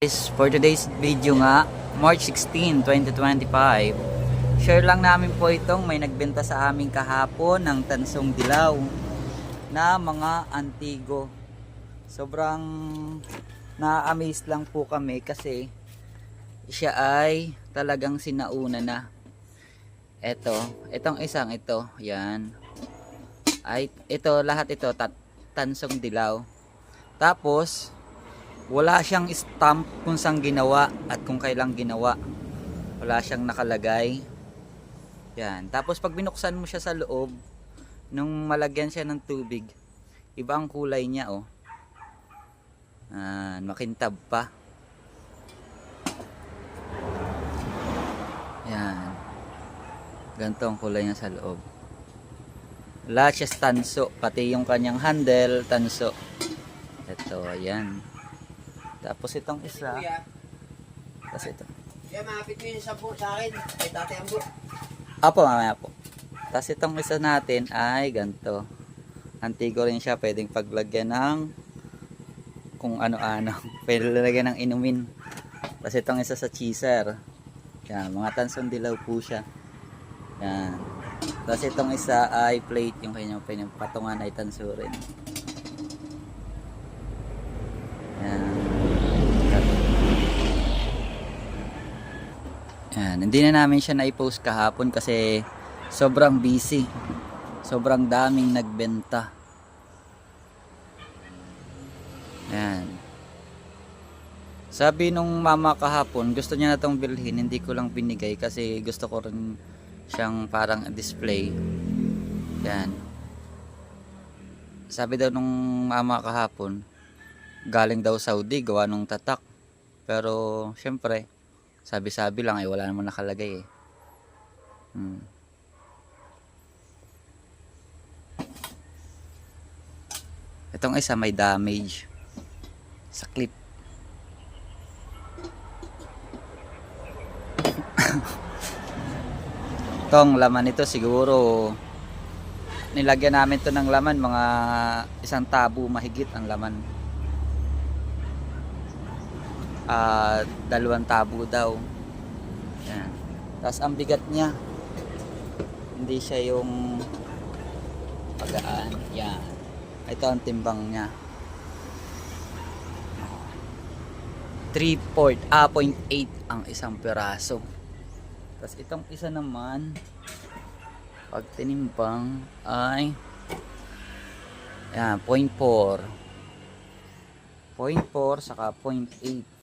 For today's video nga, March 16, 2025, share lang namin po itong may nagbenta sa amin kahapon ng tansong dilaw na mga antigo. Sobrang na-amaze lang po kami kasi siya ay talagang sinauna na. Itong isang ito, yan. Lahat ito tansong dilaw. Tapos wala siyang stamp kung saan ginawa at kung kailang ginawa. Wala siyang nakalagay. Yan. Tapos pag binuksan mo siya sa loob, nung malagyan siya ng tubig, iba ang kulay niya, oh. Makintab pa. Yan. Ganito ang kulay niya sa loob. Wala siya tanso, pati yung kanyang handle, tanso. Ito, ayan. Tapos itong isa. Tapos ito. Kaya makapit mo yung 10 sa akin. Ay, dati ang buo. Apo, mamaya po. Tapos itong isa natin ay ganito. Antigo rin siya. Pwedeng paglagyan ng kung ano-ano. Pwede lagyan ng inumin. Tapos itong isa sa cheeser. Yan, mga tansong dilaw po siya. Yan. Tapos itong isa ay plate. Yung kanyang patungan ay tanso rin. Yan. Yan, hindi na namin siya na-post kahapon kasi sobrang busy. Sobrang daming nagbenta. Yan. Sabi nung mama kahapon, gusto niya na itong bilhin, hindi ko lang binigay kasi gusto ko rin siyang parang display. Yan. Sabi daw nung mama kahapon, galing daw Saudi, gawa nung tatak. Pero syempre, sabi-sabi lang, wala naman nakalagay eh. Itong isa may damage sa clip. Itong laman nito siguro nilagyan namin to ng laman, mga 1 tabo mahigit ang laman. 2 tabo daw. Yan. Tapos ang bigat niya, hindi siya yung pagaan. Yan. Ito ang timbang niya. 0.8 ang isang piraso. Tapos itong isa naman, pag tinimbang ay yan, 0.4 saka 0.8.